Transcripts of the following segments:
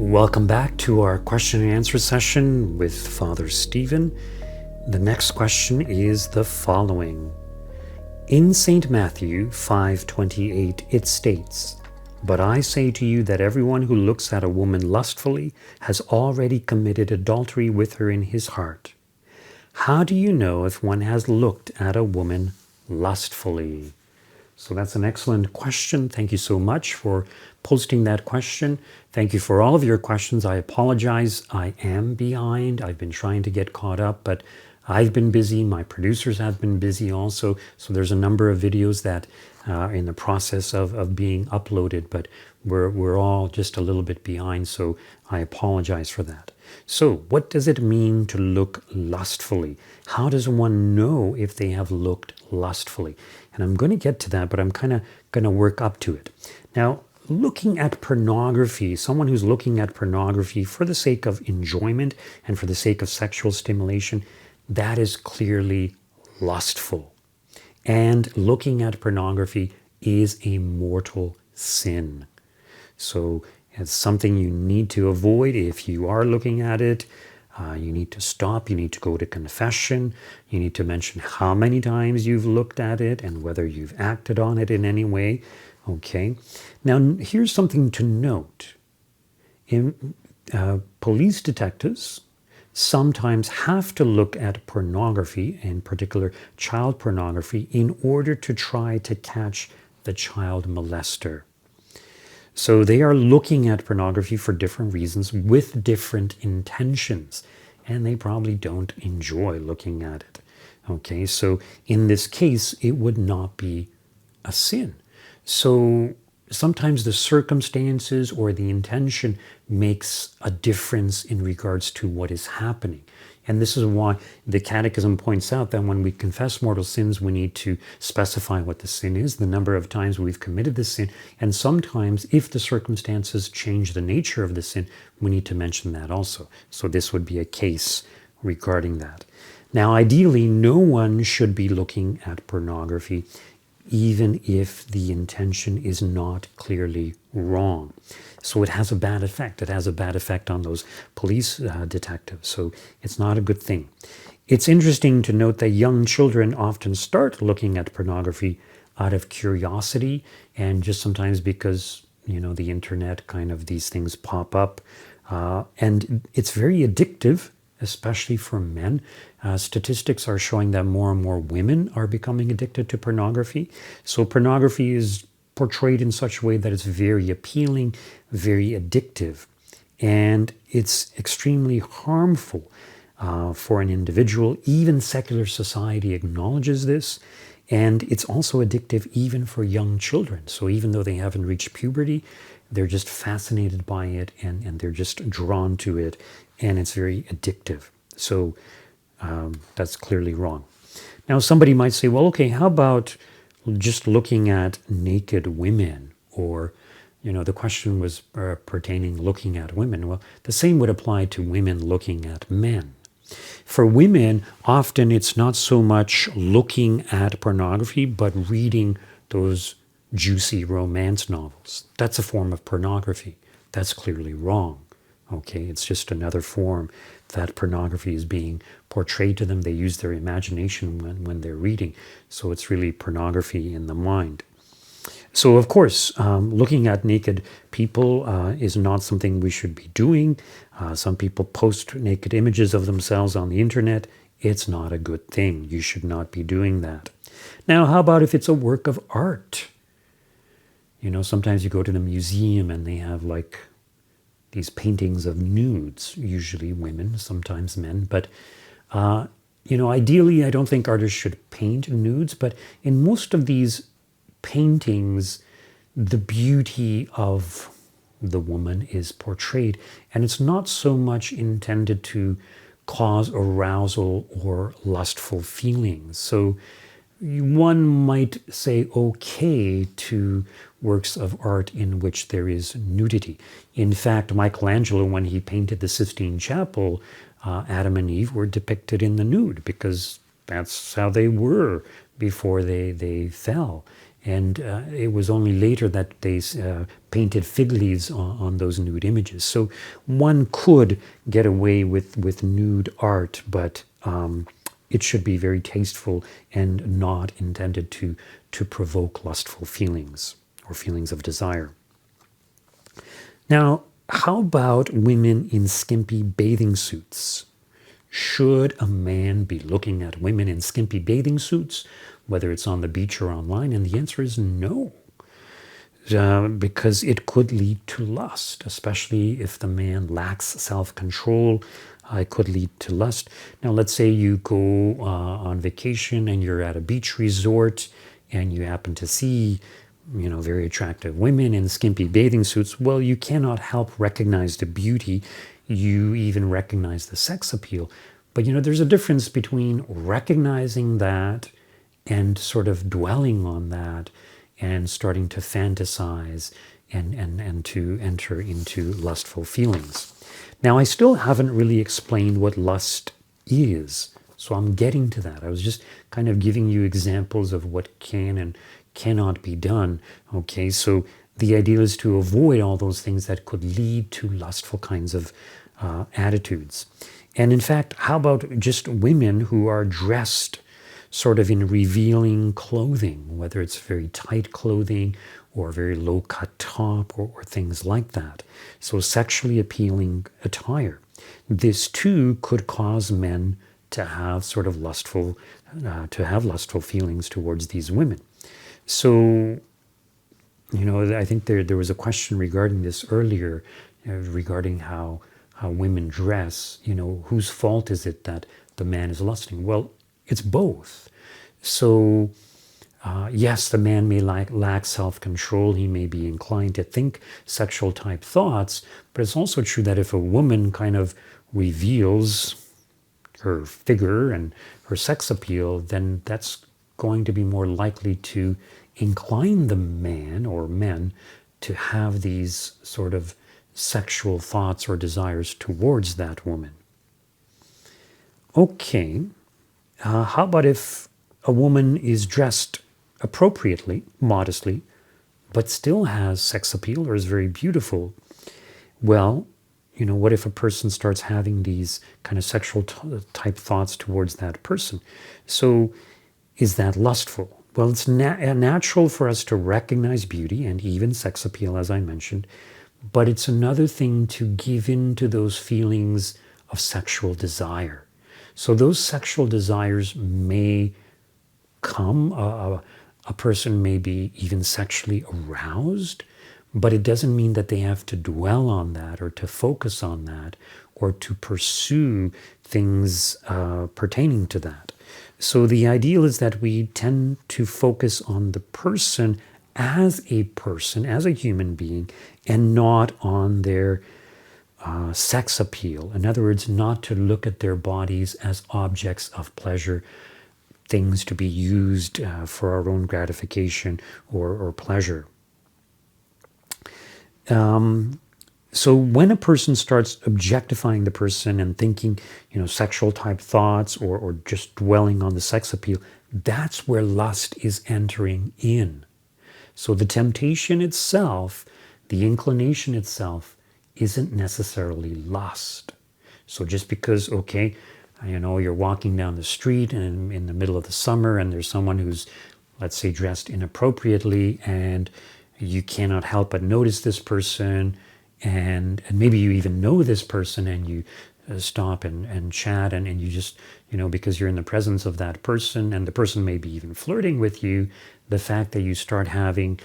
Welcome back to our question and answer session with Father Stephen. The next question is the following. In St. Matthew 5:28 it states, "But I say to you that everyone who looks at a woman lustfully has already committed adultery with her in his heart." How do you know if one has looked at a woman lustfully? So that's an excellent question. Thank you so much for posting that question. Thank you for all of your questions. I apologize. I am behind. I've been trying to get caught up, but I've been busy. My producers have been busy also. So there's a number of videos that are in the process of being uploaded, but we're all just a little bit behind. So I apologize for that. So what does it mean to look lustfully? How does one know if they have looked lustfully? And I'm going to get to that, but I'm kind of going to work up to it. Now, looking at pornography, someone who's looking at pornography for the sake of enjoyment and for the sake of sexual stimulation, that is clearly lustful. And looking at pornography is a mortal sin. So it's something you need to avoid if you are looking at it. You need to stop. You need to go to confession. You need to mention how many times you've looked at it and whether you've acted on it in any way. Okay. Now, here's something to note. Police detectives sometimes have to look at pornography, in particular child pornography, in order to try to catch the child molester. So they are looking at pornography for different reasons with different intentions, and they probably don't enjoy looking at it. Okay, so in this case, it would not be a sin. So sometimes the circumstances or the intention makes a difference in regards to what is happening. And this is why the Catechism points out that when we confess mortal sins, we need to specify what the sin is, the number of times we've committed the sin, and sometimes if the circumstances change the nature of the sin, we need to mention that also. So this would be a case regarding that. Now, ideally, no one should be looking at pornography even if the intention is not clearly wrong. So it has a bad effect. It has a bad effect on those police detectives. So it's not a good thing. It's interesting to note that young children often start looking at pornography out of curiosity and just sometimes because, the internet, kind of these things pop up. And it's very addictive, especially for men. Statistics are showing that more and more women are becoming addicted to pornography. So pornography is portrayed in such a way that it's very appealing, very addictive, and it's extremely harmful for an individual. Even secular society acknowledges this, and it's also addictive even for young children. So even though they haven't reached puberty, they're just fascinated by it and they're just drawn to it, and it's very addictive. So that's clearly wrong. Now, somebody might say, well, okay, how about just looking at naked women? Or, the question was pertaining looking at women. Well, the same would apply to women looking at men. For women, often it's not so much looking at pornography, but reading those juicy romance novels. That's a form of pornography. That's clearly wrong. Okay, it's just another form that pornography is being portrayed to them. They use their imagination when they're reading. So it's really pornography in the mind. So of course, looking at naked people is not something we should be doing. Some people post naked images of themselves on the internet. It's not a good thing. You should not be doing that. Now, how about if it's a work of art? Sometimes you go to the museum and they have these paintings of nudes, usually women, sometimes men. But, ideally, I don't think artists should paint nudes. But in most of these paintings, the beauty of the woman is portrayed. And it's not so much intended to cause arousal or lustful feelings. So one might say okay to works of art in which there is nudity. In fact, Michelangelo, when he painted the Sistine Chapel, Adam and Eve were depicted in the nude because That's how they were before they fell. And it was only later that they painted fig leaves on those nude images. So one could get away with nude art, but it should be very tasteful and not intended to provoke lustful feelings or feelings of desire. Now, how about women in skimpy bathing suits? Should a man be looking at women in skimpy bathing suits, whether it's on the beach or online? And the answer is no, because it could lead to lust, especially if the man lacks self-control. It could lead to lust. Now, let's say you go on vacation and you're at a beach resort and you happen to see, very attractive women in skimpy bathing suits. Well, you cannot help recognize the beauty. You even recognize the sex appeal. But, there's a difference between recognizing that and sort of dwelling on that and starting to fantasize and to enter into lustful feelings. Now, I still haven't really explained what lust is, so I'm getting to that. I was just kind of giving you examples of what can and cannot be done. Okay, so the idea is to avoid all those things that could lead to lustful kinds of attitudes. And in fact, how about just women who are dressed sort of in revealing clothing, whether it's very tight clothing or very low-cut top or things like that. So sexually appealing attire. This too could cause men to have sort of lustful feelings towards these women. So, I think there was a question regarding this earlier, regarding how women dress. Whose fault is it that the man is lusting? Well, it's both. So, yes, the man may lack self-control. He may be inclined to think sexual type thoughts, but it's also true that if a woman kind of reveals her figure and her sex appeal, then that's going to be more likely to incline the man or men to have these sort of sexual thoughts or desires towards that woman. Okay, how about if a woman is dressed appropriately, modestly, but still has sex appeal or is very beautiful? Well, what if a person starts having these kind of sexual type thoughts towards that person? So is that lustful? Well, it's natural for us to recognize beauty and even sex appeal, as I mentioned, but it's another thing to give in to those feelings of sexual desire. So those sexual desires may come, a person may be even sexually aroused, but it doesn't mean that they have to dwell on that or to focus on that or to pursue things pertaining to that. So the ideal is that we tend to focus on the person, as a human being, and not on their sex appeal. In other words, not to look at their bodies as objects of pleasure, things to be used for our own gratification or pleasure. So when a person starts objectifying the person and thinking, sexual type thoughts or just dwelling on the sex appeal, that's where lust is entering in. So the temptation itself, the inclination itself, isn't necessarily lust. So just because, you're walking down the street and in the middle of the summer and there's someone who's, let's say, dressed inappropriately, and you cannot help but notice this person, and maybe you even know this person, and you stop and chat, and you just, because you're in the presence of that person, and the person may be even flirting with you, the fact that you start having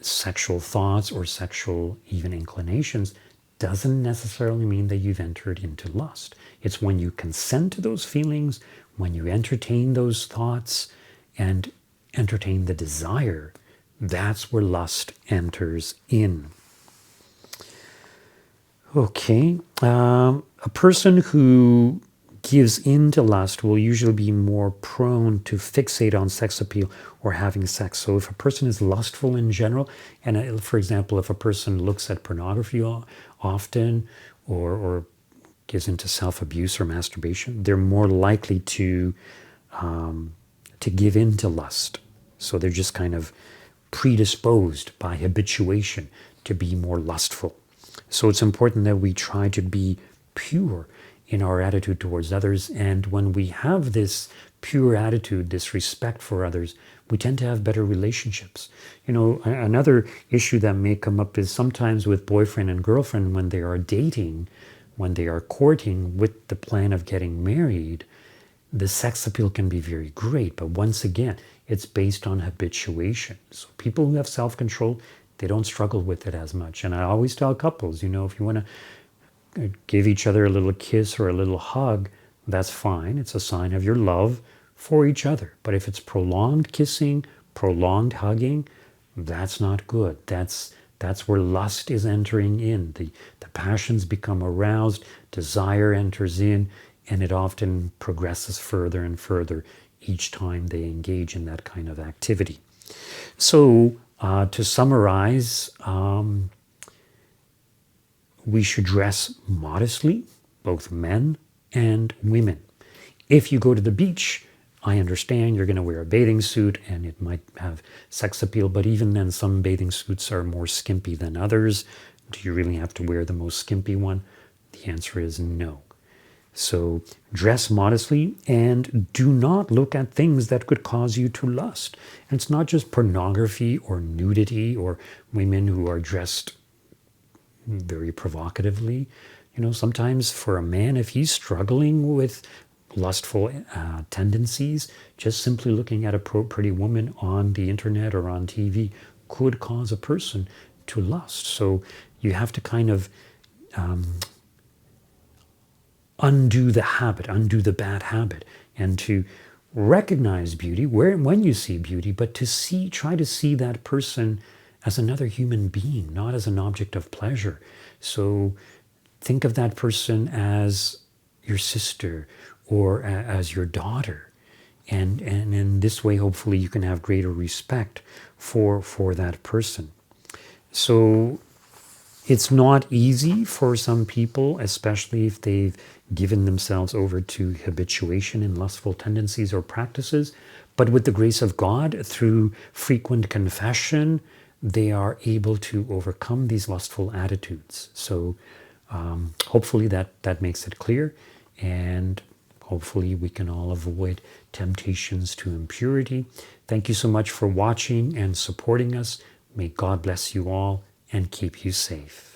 sexual thoughts or sexual even inclinations doesn't necessarily mean that you've entered into lust. It's when you consent to those feelings, when you entertain those thoughts and entertain the desire, that's where lust enters in. Okay, a person who gives in to lust will usually be more prone to fixate on sex appeal or having sex. So if a person is lustful in general, and for example, if a person looks at pornography often or gives into self-abuse or masturbation, they're more likely to to give in to lust. So they're just kind of predisposed by habituation to be more lustful. So it's important that we try to be pure in our attitude towards others. And when we have this pure attitude, this respect for others, we tend to have better relationships. You know, another issue that may come up is sometimes with boyfriend and girlfriend when they are dating, when they are courting with the plan of getting married, the sex appeal can be very great. But once again, it's based on habituation. So people who have self-control, they don't struggle with it as much. And I always tell couples, you know, if you want to give each other a little kiss or a little hug, that's fine. It's a sign of your love for each other. But if it's prolonged kissing, prolonged hugging, that's not good. That's where lust is entering in. The passions become aroused, desire enters in, and it often progresses further and further each time they engage in that kind of activity. So to summarize, we should dress modestly, both men and women. If you go to the beach, I understand you're going to wear a bathing suit and it might have sex appeal, but even then some bathing suits are more skimpy than others. Do you really have to wear the most skimpy one? The answer is no. So dress modestly and do not look at things that could cause you to lust. And it's not just pornography or nudity or women who are dressed very provocatively. You know, sometimes for a man, if he's struggling with lustful tendencies, just simply looking at a pretty woman on the internet or on TV could cause a person to lust. So you have to kind of undo the habit, undo the bad habit, and to recognize beauty when you see beauty, but to try to see that person as another human being, not as an object of pleasure. So think of that person as your sister or as your daughter. And in this way, hopefully you can have greater respect for that person. So it's not easy for some people, especially if they've given themselves over to habituation in lustful tendencies or practices. But with the grace of God, through frequent confession, they are able to overcome these lustful attitudes. So hopefully that makes it clear. And hopefully we can all avoid temptations to impurity. Thank you so much for watching and supporting us. May God bless you all and keep you safe.